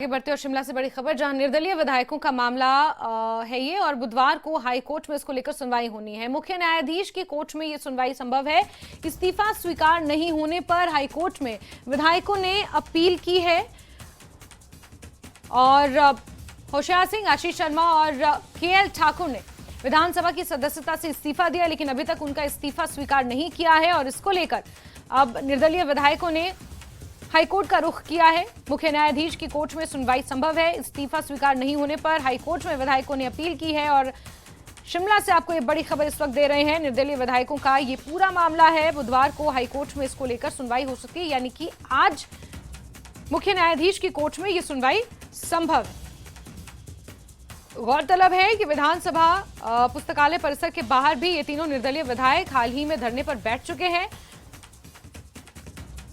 आगे बढ़ते और शिमला से बड़ी खबर जहां निर्दलीय विधायकों का मामला है ये और बुधवार को हाई कोर्ट में इसको लेकर सुनवाई होनी है। मुख्य न्यायाधीश की कोर्ट में ये सुनवाई संभव है। इस्तीफा स्वीकार नहीं होने पर हाई कोर्ट में विधायकों ने अपील की है और होशियार सिंह, आशीष शर्मा और केएल ठाकुर ने विधानसभा की सदस्यता से इस्तीफा दिया, लेकिन अभी तक उनका इस्तीफा स्वीकार नहीं किया है और इसको लेकर अब निर्दलीय विधायकों ने हाईकोर्ट का रुख किया है। मुख्य न्यायाधीश की कोर्ट में सुनवाई संभव है। इस्तीफा स्वीकार नहीं होने पर हाईकोर्ट में विधायकों ने अपील की है और शिमला से आपको ये बड़ी खबर इस वक्त दे रहे हैं। निर्दलीय विधायकों का ये पूरा मामला है। बुधवार को हाईकोर्ट में इसको लेकर सुनवाई हो सकती है, यानी कि आज मुख्य न्यायाधीश की कोर्ट में ये सुनवाई संभव है। गौरतलब है कि विधानसभा पुस्तकालय परिसर के बाहर भी ये तीनों निर्दलीय विधायक हाल ही में धरने पर बैठ चुके हैं।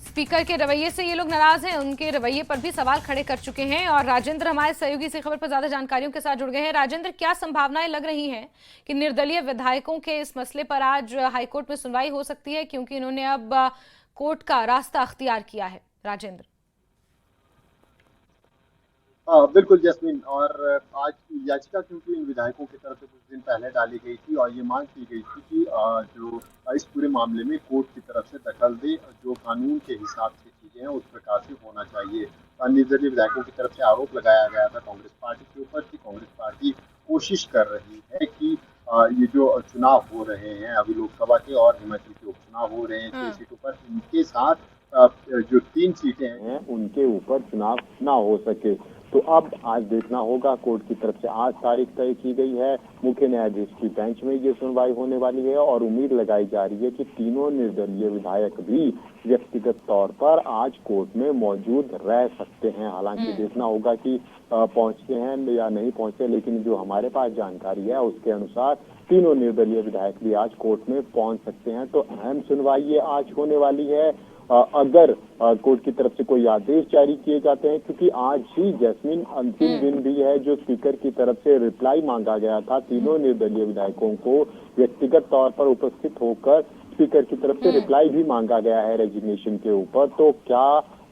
स्पीकर के रवैये से ये लोग नाराज हैं, उनके रवैये पर भी सवाल खड़े कर चुके हैं। और राजेंद्र हमारे सहयोगी इसी खबर पर ज्यादा जानकारियों के साथ जुड़ गए हैं। राजेंद्र, क्या संभावनाएं लग रही हैं कि निर्दलीय विधायकों के इस मसले पर आज हाईकोर्ट में सुनवाई हो सकती है, क्योंकि इन्होंने अब कोर्ट का रास्ता अख्तियार किया है? राजेंद्र। बिल्कुल जैस्मिन, और आज याचिका क्योंकि इन विधायकों की तरफ से कुछ दिन पहले डाली गई थी और ये मांग की गई थी कि जो इस पूरे मामले में कोर्ट की तरफ से दखल दे, जो कानून के हिसाब से चीजें हैं उस प्रकार से होना चाहिए। निर्दलीय विधायकों की तरफ से आरोप लगाया गया था कांग्रेस पार्टी के ऊपर कि कांग्रेस पार्टी कोशिश कर रही है कि ये जो चुनाव हो रहे हैं अभी लोकसभा के और हिमाचल के उपचुनाव हो रहे हैं 6 सीटों पर, इनके साथ जो 3 सीटें हैं उनके ऊपर चुनाव ना हो सके। तो अब आज देखना होगा, कोर्ट की तरफ से आज तारीख तय की गई है। मुख्य न्यायाधीश की बेंच में ये सुनवाई होने वाली है और उम्मीद लगाई जा रही है कि तीनों निर्दलीय विधायक भी व्यक्तिगत तौर पर आज कोर्ट में मौजूद रह सकते हैं। हालांकि देखना होगा कि पहुंचते हैं या नहीं पहुंचते, लेकिन जो हमारे पास जानकारी है उसके अनुसार तीनों निर्दलीय विधायक भी आज कोर्ट में पहुंच सकते हैं। तो अहम सुनवाई ये आज होने वाली है। अगर कोर्ट की तरफ से कोई आदेश जारी किए जाते हैं, क्योंकि आज ही जैस्मिन अंतिम दिन भी है जो स्पीकर की तरफ से रिप्लाई मांगा गया था। तीनों निर्दलीय विधायकों को व्यक्तिगत तौर पर उपस्थित होकर स्पीकर की तरफ से रिप्लाई भी मांगा गया है रेजिग्नेशन के ऊपर। तो क्या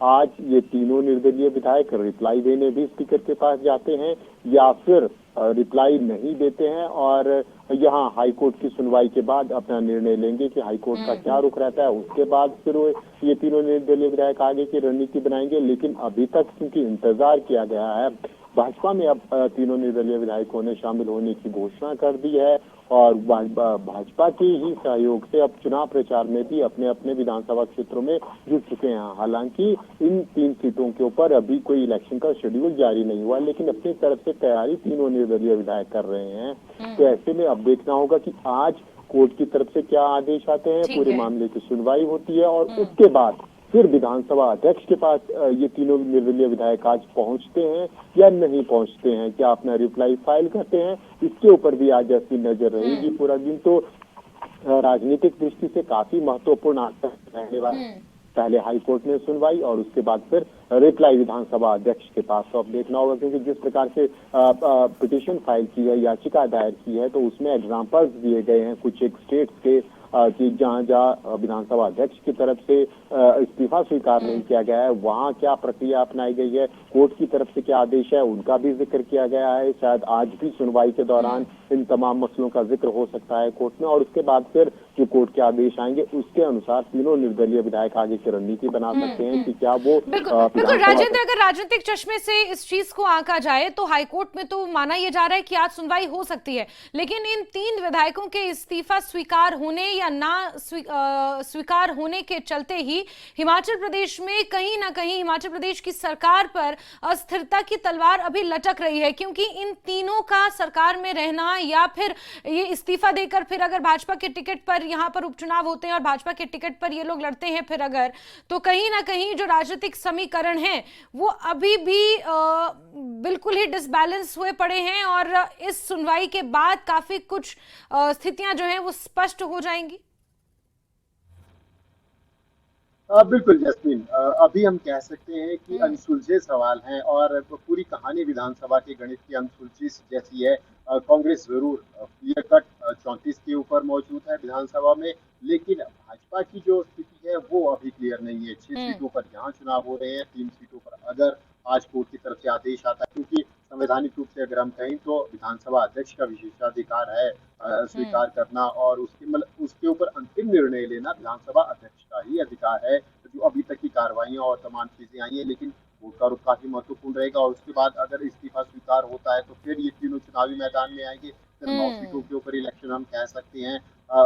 आज ये तीनों निर्दलीय विधायक रिप्लाई देने भी स्पीकर के पास जाते हैं या फिर रिप्लाई नहीं देते हैं और यहाँ हाईकोर्ट की सुनवाई के बाद अपना निर्णय लेंगे कि हाईकोर्ट का क्या रुख रहता है? उसके बाद फिर ये तीनों निर्दलीय विधायक आगे की रणनीति बनाएंगे। लेकिन अभी तक क्योंकि इंतजार किया गया है, भाजपा में अब तीनों निर्दलीय विधायकों ने शामिल होने की घोषणा कर दी है और भाजपा के ही सहयोग से अब चुनाव प्रचार में भी अपने अपने विधानसभा क्षेत्रों में जुट चुके हैं। हालांकि इन 3 सीटों के ऊपर अभी कोई इलेक्शन का शेड्यूल जारी नहीं हुआ, लेकिन अपनी तरफ से तैयारी तीनों निर्दलीय विधायक कर रहे हैं। तो ऐसे में अब देखना होगा कि आज कोर्ट की तरफ से क्या आदेश आते हैं, पूरे मामले की सुनवाई होती है और उसके बाद फिर विधानसभा अध्यक्ष के पास ये तीनों निर्दलीय विधायक आज पहुंचते हैं या नहीं पहुंचते हैं, क्या अपना रिप्लाई फाइल करते हैं, इसके ऊपर भी आज ऐसी नजर रहेगी पूरा दिन। तो राजनीतिक दृष्टि से काफी महत्वपूर्ण आज रहने वाला। पहले हाईकोर्ट में सुनवाई और उसके बाद फिर रिप्लाई विधानसभा अध्यक्ष के पास। तो अब देखना होगा, क्योंकि जिस प्रकार से पिटीशन फाइल की है, याचिका दायर की है, तो उसमें एग्जाम्पल्स दिए गए हैं कुछ एक स्टेट्स के कि जहां विधानसभा अध्यक्ष की तरफ से इस्तीफा स्वीकार नहीं किया गया है, वहां क्या प्रक्रिया अपनाई गई है, कोर्ट की तरफ से क्या आदेश है, उनका भी जिक्र किया गया है। शायद आज भी सुनवाई के दौरान इन तमाम मसलों का जिक्र हो सकता है कोर्ट में और उसके बाद फिर जो कोर्ट के आदेश आएंगे उसके अनुसार तीनों निर्दलीय विधायक आगे की रणनीति बना सकते हैं कि क्या वो। बिल्कुल राजेंद्र, अगर राजनीतिक चश्मे से इस चीज को आंका जाए तो हाईकोर्ट में तो माना यह जा रहा है कि आज सुनवाई हो सकती है, लेकिन इन 3 विधायकों के इस्तीफा स्वीकार होने या ना स्वीकार होने के चलते ही हिमाचल प्रदेश में कहीं ना कहीं हिमाचल प्रदेश की सरकार पर अस्थिरता की तलवार अभी लटक रही है, क्योंकि इन तीनों का सरकार में रहना या फिर ये इस्तीफा देकर फिर अगर भाजपा के टिकट पर यहां पर उपचुनाव होते हैं और भाजपा के टिकट पर ये लोग लड़ते हैं फिर अगर, तो कहीं ना कहीं जो राजनीतिक समीकरण है वो अभी भी बिल्कुल ही डिसबैलेंस हुए पड़े हैं और इस सुनवाई के बाद काफी कुछ स्थितियां जो हैं वो स्पष्ट हो जाएंगी। बिल्कुल जैस्मिन, अभी हम कह सकते हैं कि अनसुलझे सवाल हैं और पूरी कहानी विधानसभा के गणित की अनसुलझी जैसी है। कांग्रेस जरूर क्लियर कट 34 के ऊपर मौजूद है विधानसभा में, लेकिन भाजपा की जो स्थिति है वो अभी क्लियर नहीं है। 6 सीटों पर यहाँ चुनाव हो रहे हैं, 3 सीटों पर अगर आज कोर्ट की तरफ से आदेश आता है, क्योंकि संवैधानिक रूप से अगर हम कहें तो विधानसभा अध्यक्ष का विशेषाधिकार है हम्म। स्वीकार करना, और उसके मतलब उसके ऊपर अंतिम निर्णय लेना विधानसभा अध्यक्ष का ही अधिकार है। जो अभी तक की कार्रवाइयां और तमाम चीजें आई है, लेकिन वोट का रुख काफी महत्वपूर्ण रहेगा, और उसके बाद अगर इस्तीफा स्वीकार होता है तो फिर ये तीनों चुनावी मैदान में आएंगे। फिर 9 सीटों हम्म। के ऊपर इलेक्शन हम कह सकते हैं।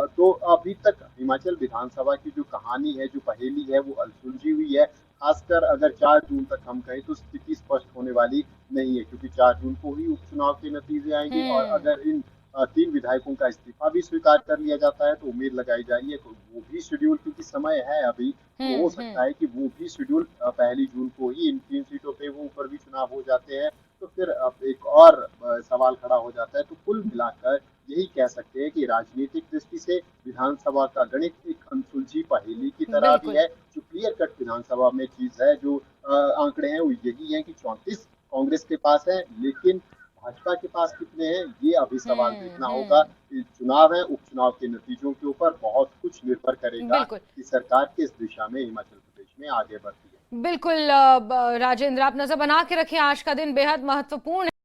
तो अभी तक हिमाचल विधानसभा की जो कहानी है, जो पहेली है, वो सुलझी हुई है। खासकर अगर 4 जून तक हम कहें तो स्थिति स्पष्ट होने वाली नहीं है, क्योंकि 4 जून को ही उपचुनाव के नतीजे आएंगे, और हम्म। अगर इन 3 विधायकों का इस्तीफा भी स्वीकार कर लिया जाता है तो उम्मीद लगाई जा रही है तो वो भी शेड्यूल, क्योंकि समय है अभी, तो हो सकता हम्म। है कि वो भी शेड्यूल 1 जून को ही इन 3 सीटों पे वो ऊपर भी चुनाव हो जाते हैं। तो फिर अब एक और सवाल खड़ा हो जाता है। तो कुल मिलाकर यही कह सकते हैं कि राजनीतिक दृष्टि से विधानसभा का गणित एक अनसुलझी पहेली की तरह भी बिल्कुल। है। जो क्लियर कट विधानसभा में चीज है, जो आंकड़े हैं, वो यही है कि 34 कांग्रेस के पास है, लेकिन भाजपा के पास कितने हैं ये अभी सवाल देखना होगा। हम्म। ये चुनाव है, उपचुनाव के नतीजों के ऊपर बहुत कुछ निर्भर करेगा बिल्कुल। कि सरकार किस दिशा में हिमाचल प्रदेश में आगे बढ़ती है। बिल्कुल राजेंद्र, आप नजर बना के रखें, आज का दिन बेहद महत्वपूर्ण है।